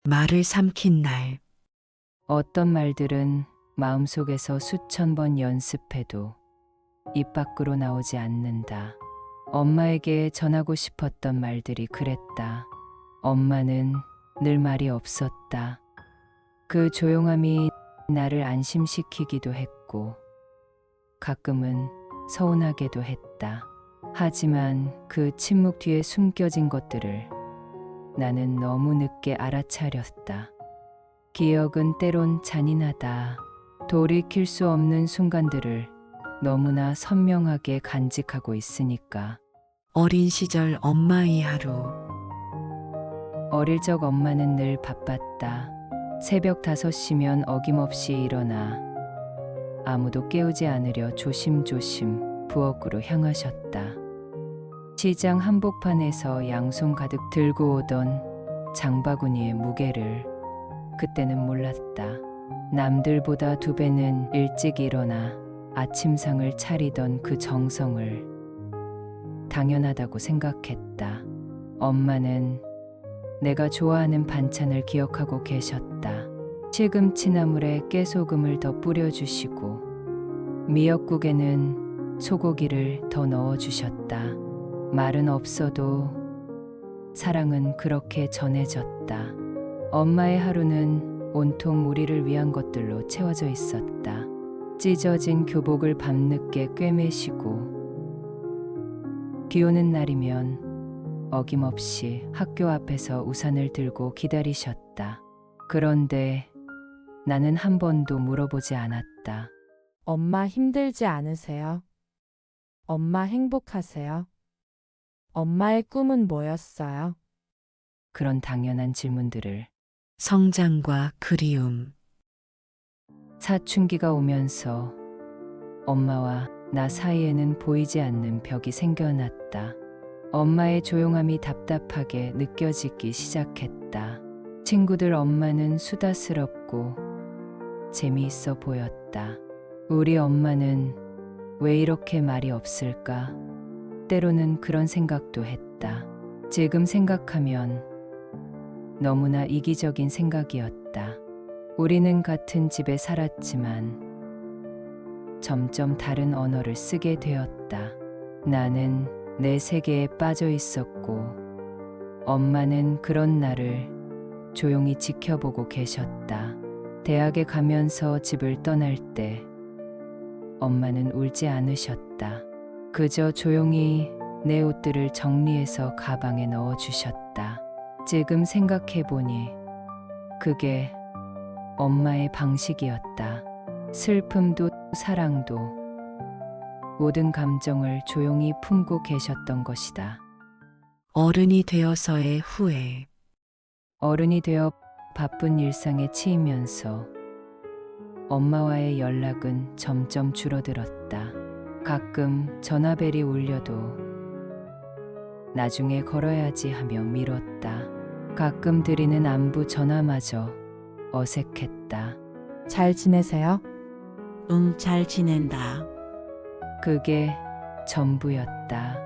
말을 삼킨 날. 어떤 말들은 마음속에서 수천 번 연습해도 입 밖으로 나오지 않는다. 엄마에게 전하고 싶었던 말들이 그랬다. 엄마는 늘 말이 없었다. 그 조용함이 나를 안심시키기도 했고 가끔은 서운하게도 했다. 하지만 그 침묵 뒤에 숨겨진 것들을 나는 너무 늦게 알아차렸다. 기억은 때론 잔인하다. 돌이킬 수 없는 순간들을 너무나 선명하게 간직하고 있으니까. 어린 시절 엄마의 하루. 어릴 적 엄마는 늘 바빴다. 새벽 5시면 어김없이 일어나 아무도 깨우지 않으려 조심조심 부엌으로 향하셨다. 시장 한복판에서 양손 가득 들고 오던 장바구니의 무게를 그때는 몰랐다. 남들보다 2배는 일찍 일어나 아침상을 차리던 그 정성을 당연하다고 생각했다. 엄마는 내가 좋아하는 반찬을 기억하고 계셨다. 시금치나물에 깨소금을 더 뿌려주시고 미역국에는 소고기를 더 넣어주셨다. 말은 없어도 사랑은 그렇게 전해졌다. 엄마의 하루는 온통 우리를 위한 것들로 채워져 있었다. 찢어진 교복을 밤늦게 꿰매시고 비 오는 날이면 어김없이 학교 앞에서 우산을 들고 기다리셨다. 그런데 나는 한 번도 물어보지 않았다. 엄마 힘들지 않으세요? 엄마 행복하세요? 엄마의 꿈은 뭐였어요? 그런 당연한 질문들을. 성장과 그리움. 사춘기가 오면서 엄마와 나 사이에는 보이지 않는 벽이 생겨났다. 엄마의 조용함이 답답하게 느껴지기 시작했다. 친구들 엄마는 수다스럽고 재미있어 보였다. 우리 엄마는 왜 이렇게 말이 없을까? 때로는 그런 생각도 했다. 지금 생각하면 너무나 이기적인 생각이었다. 우리는 같은 집에 살았지만 점점 다른 언어를 쓰게 되었다. 나는 내 세계에 빠져 있었고 엄마는 그런 나를 조용히 지켜보고 계셨다. 대학에 가면서 집을 떠날 때 엄마는 울지 않으셨다. 그저 조용히 내 옷들을 정리해서 가방에 넣어주셨다. 지금 생각해보니 그게 엄마의 방식이었다. 슬픔도 사랑도 모든 감정을 조용히 품고 계셨던 것이다. 어른이 되어서의 후회. 어른이 되어 바쁜 일상에 치이면서 엄마와의 연락은 점점 줄어들었다. 가끔 전화벨이 울려도 나중에 걸어야지 하며 미뤘다. 가끔 드리는 안부 전화마저 어색했다. 잘 지내세요? 응, 잘 지낸다. 그게 전부였다.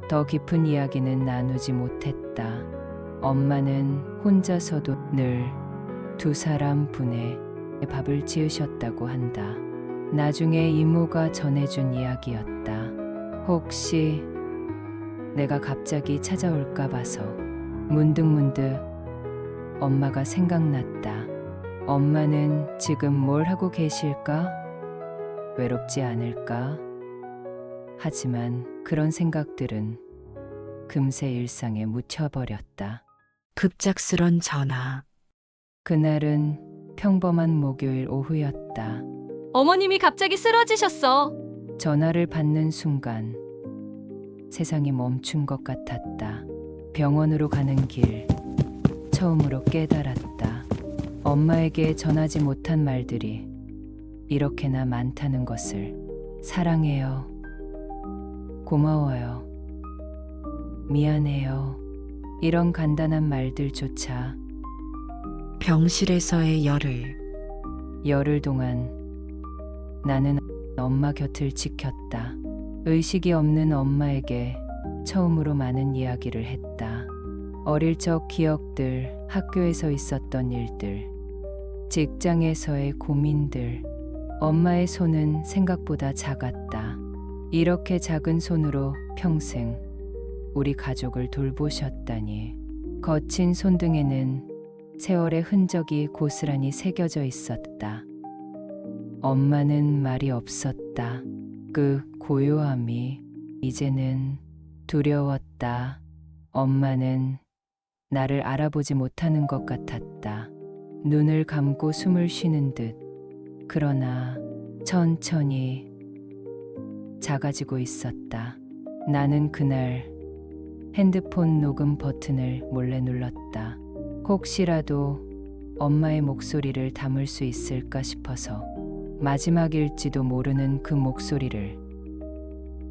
더 깊은 이야기는 나누지 못했다. 엄마는 혼자서도 늘 2사람 분의 밥을 지으셨다고 한다. 나중에 이모가 전해준 이야기였다. 혹시 내가 갑자기 찾아올까 봐서 문득문득 엄마가 생각났다. 엄마는 지금 뭘 하고 계실까? 외롭지 않을까? 하지만 그런 생각들은 금세 일상에 묻혀버렸다. 급작스런 전화. 그날은 평범한 목요일 오후였다. 어머님이 갑자기 쓰러지셨어. 전화를 받는 순간 세상이 멈춘 것 같았다. 병원으로 가는 길 처음으로 깨달았다. 엄마에게 전하지 못한 말들이 이렇게나 많다는 것을. 사랑해요. 고마워요. 미안해요. 이런 간단한 말들조차 병실에서의 열흘 동안 나는 엄마 곁을 지켰다. 의식이 없는 엄마에게 처음으로 많은 이야기를 했다. 어릴 적 기억들, 학교에서 있었던 일들, 직장에서의 고민들. 엄마의 손은 생각보다 작았다. 이렇게 작은 손으로 평생 우리 가족을 돌보셨다니. 거친 손등에는 세월의 흔적이 고스란히 새겨져 있었다. 엄마는 말이 없었다. 그 고요함이 이제는 두려웠다. 엄마는 나를 알아보지 못하는 것 같았다. 눈을 감고 숨을 쉬는 듯. 그러나 천천히 작아지고 있었다. 나는 그날 핸드폰 녹음 버튼을 몰래 눌렀다. 혹시라도 엄마의 목소리를 담을 수 있을까 싶어서. 마지막일지도 모르는 그 목소리를.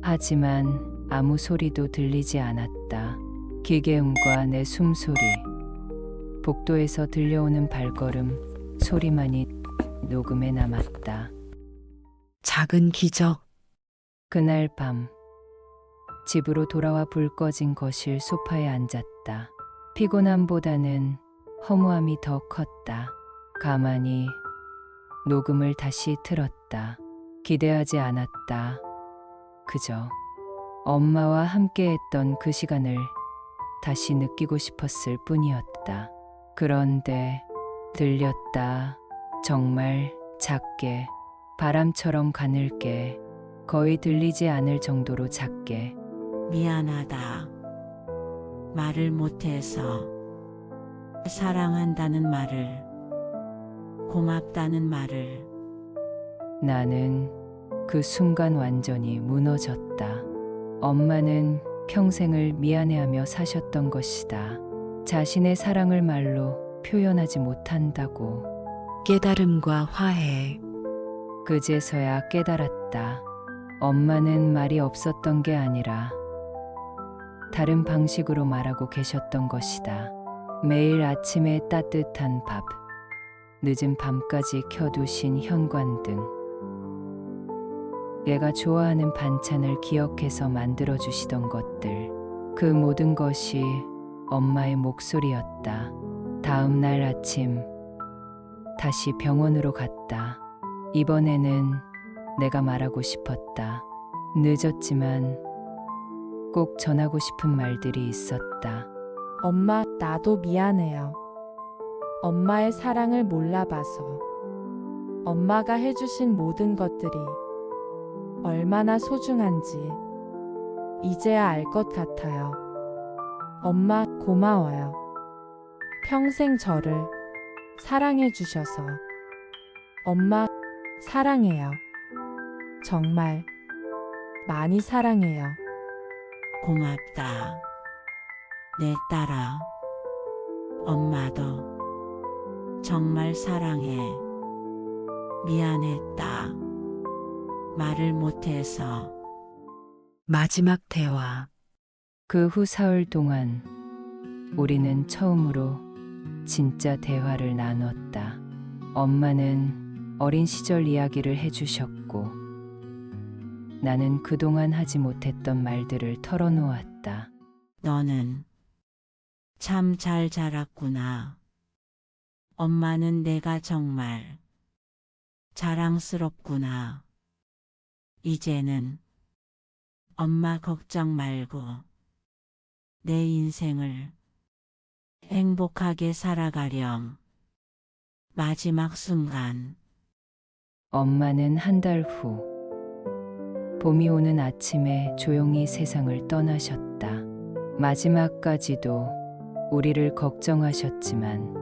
하지만 아무 소리도 들리지 않았다. 기계음과 내 숨소리, 복도에서 들려오는 발걸음 소리만이 녹음에 남았다. 작은 기적. 그날 밤 집으로 돌아와 불 꺼진 거실 소파에 앉았다. 피곤함보다는 허무함이 더 컸다. 가만히 녹음을 다시 틀었다. 기대하지 않았다. 그저 엄마와 함께했던 그 시간을 다시 느끼고 싶었을 뿐이었다. 그런데 들렸다. 정말 작게, 바람처럼 가늘게, 거의 들리지 않을 정도로 작게. 미안하다. 말을 못해서. 사랑한다는 말을, 고맙다는 말을. 나는 그 순간 완전히 무너졌다. 엄마는 평생을 미안해하며 사셨던 것이다. 자신의 사랑을 말로 표현하지 못한다고. 깨달음과 화해. 그제서야 깨달았다. 엄마는 말이 없었던 게 아니라 다른 방식으로 말하고 계셨던 것이다. 매일 아침에 따뜻한 밥, 늦은 밤까지 켜두신 현관등, 얘가 좋아하는 반찬을 기억해서 만들어주시던 것들, 그 모든 것이 엄마의 목소리였다. 다음 날 아침 다시 병원으로 갔다. 이번에는 내가 말하고 싶었다. 늦었지만 꼭 전하고 싶은 말들이 있었다. 엄마, 나도 미안해요. 엄마의 사랑을 몰라봐서. 엄마가 해주신 모든 것들이 얼마나 소중한지 이제야 알 것 같아요. 엄마, 고마워요. 평생 저를 사랑해 주셔서. 엄마, 사랑해요. 정말 많이 사랑해요. 고맙다. 내 딸아. 엄마도 정말 사랑해. 미안했다. 말을 못해서. 마지막 대화. 그 후 사흘 동안 우리는 처음으로 진짜 대화를 나눴다. 엄마는 어린 시절 이야기를 해주셨고, 나는 그동안 하지 못했던 말들을 털어놓았다. 너는 참 잘 자랐구나. 엄마는 내가 정말 자랑스럽구나. 이제는 엄마 걱정 말고 내 인생을 행복하게 살아가렴. 마지막 순간. 엄마는 한 달 후, 봄이 오는 아침에 조용히 세상을 떠나셨다. 마지막까지도 우리를 걱정하셨지만,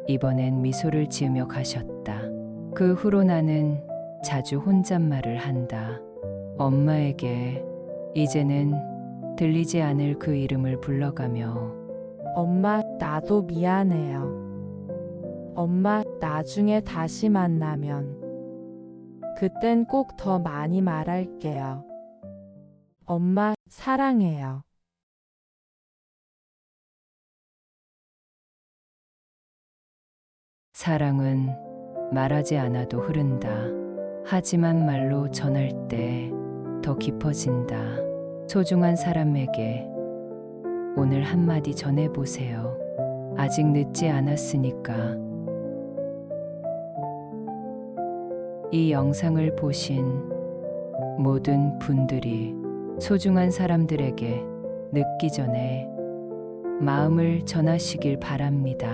이번엔 미소를 지으며 가셨다. 그 후로 나는 자주 혼잣말을 한다. 엄마에게 이제는 들리지 않을 그 이름을 불러가며. 엄마, 나도 미안해요. 엄마, 나중에 다시 만나면 그땐 꼭 더 많이 말할게요. 엄마, 사랑해요. 사랑은 말하지 않아도 흐른다. 하지만 말로 전할 때 더 깊어진다. 소중한 사람에게 오늘 한마디 전해보세요. 아직 늦지 않았으니까. 이 영상을 보신 모든 분들이 소중한 사람들에게 늦기 전에 마음을 전하시길 바랍니다.